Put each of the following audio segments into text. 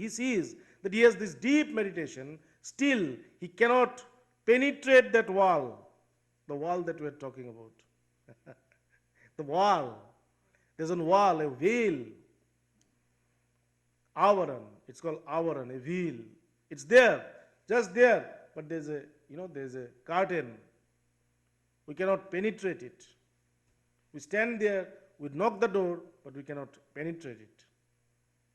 he sees that he has this deep meditation, still he cannot penetrate that wall, the wall that we are talking about. The wall. There's a wall, a veil. Avaran. It's called avaran, a veil. It's there, just there, but there's a, there's a curtain. We cannot penetrate it. We stand there, we knock the door, but we cannot penetrate it.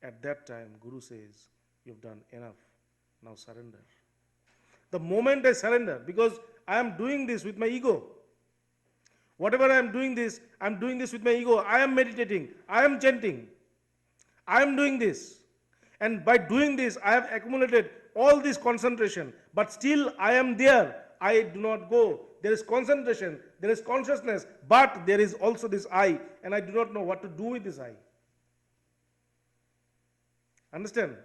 At that time, Guru says, you've done enough. Now surrender. The moment I surrender, because I am doing this with my ego. Whatever I am doing this with my ego. I am meditating, I am chanting, I am doing this. And by doing this, I have accumulated all this concentration, but still I am there. I do not go. There is concentration, there is consciousness, but there is also this I, and I do not know what to do with this I. Understand?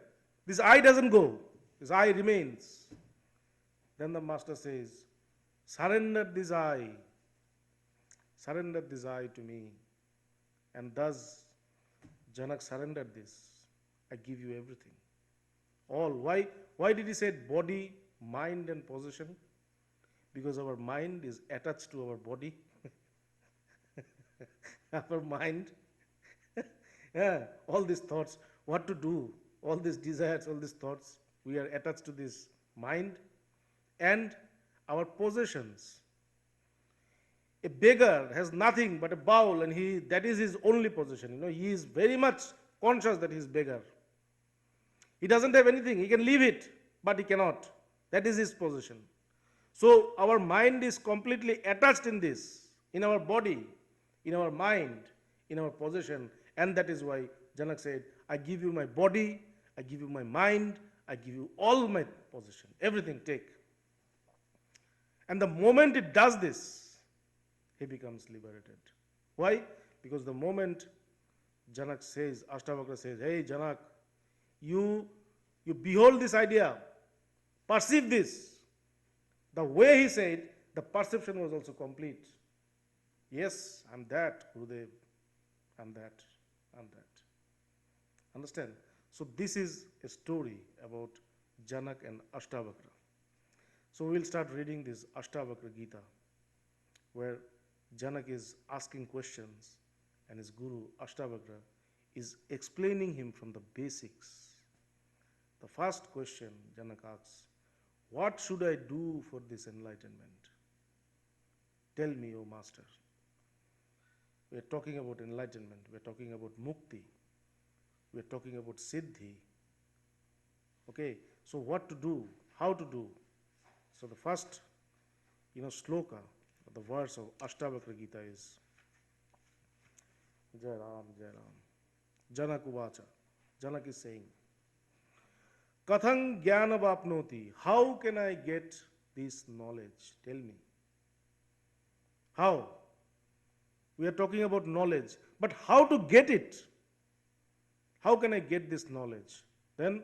This I doesn't go, this I remains. Then the master says, surrender this I to me. And thus, Janak surrendered this. I give you everything. All. Why did he say body, mind and possession? Because our mind is attached to our body. Our mind, yeah, all these thoughts, what to do, all these desires, all these thoughts, we are attached to this mind and our possessions. A beggar has nothing but a bowl, and that is his only possession. He is very much conscious that he is beggar. He doesn't have anything. He can leave it, but he cannot. That is his possession. So our mind is completely attached in this, in our body, in our mind, in our possession. And that is why Janak said, I give you my body, I give you my mind, I give you all my possession. Everything take. And the moment it does this, he becomes liberated. Why? Because the moment Janak says, Astavakra says, hey Janak, you behold this idea, perceive this. The way he said, the perception was also complete. Yes, I'm that, Gurudev. I'm that. I'm that. Understand? So this is a story about Janak and Astavakra. So we'll start reading this Astavakra Gita, where Janak is asking questions and his guru, Astavakra, is explaining him from the basics. The first question Janak asks, what should I do for this enlightenment? Tell me, O Master. We are talking about enlightenment. We are talking about mukti. We are talking about siddhi. Okay, so what to do? How to do? So the first, sloka, the verse of Astavakra Gita is Jai Ram, Jai Ram. Janak Uvacha. Janak is saying, Kathang Jnana Vapnoti. How can I get this knowledge? Tell me. How? We are talking about knowledge. But how to get it? How can I get this knowledge? Then,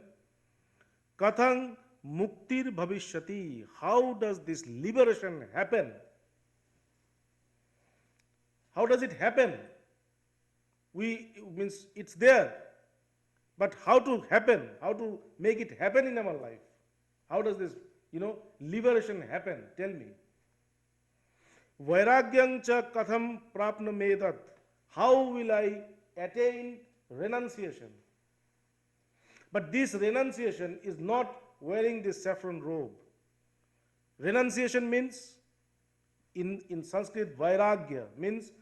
Kathang Muktir Bhavishyati. How does this liberation happen? How does it happen? Means it's there. But how to happen? How to make it happen in our life? How does this, liberation happen? Tell me. Vairagyam cha katham prapnamedat. How will I attain renunciation? But this renunciation is not wearing this saffron robe. Renunciation means, in Sanskrit, vairagya means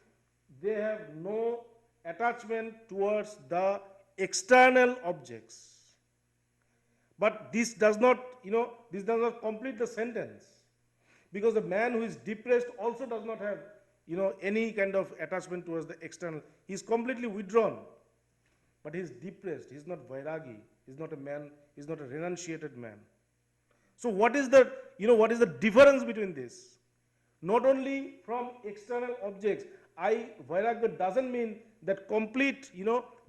they have no attachment towards the external objects. But this does not, this does not complete the sentence. Because the man who is depressed also does not have, any kind of attachment towards the external. He is completely withdrawn. But he is depressed. He is not vairagi. He is not a man. He is not a renunciated man. So what is the, what is the difference between this? Not only from external objects. Vairagya doesn't mean that complete,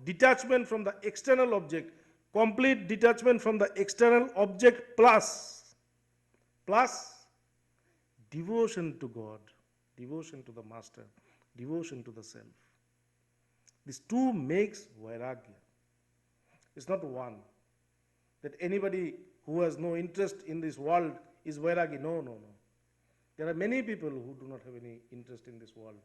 detachment from the external object. Complete detachment from the external object plus devotion to God, devotion to the Master, devotion to the self. These two makes vairagya. It's not one. that anybody who has no interest in this world is Vairagi. No, no, no. There are many people who do not have any interest in this world.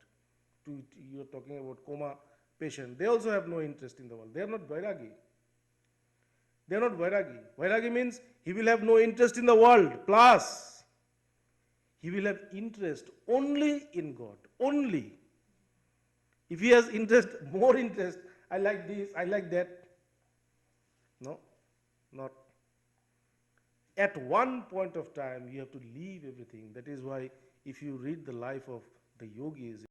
You are talking about coma patient. They also have no interest in the world. They are not Vairagi. They are not Vairagi. Vairagi means he will have no interest in the world. Plus, he will have interest only in God. Only. If he has interest, more interest, I like this, I like that. No, not. At one point of time, you have to leave everything. That is why, if you read the life of the yogis,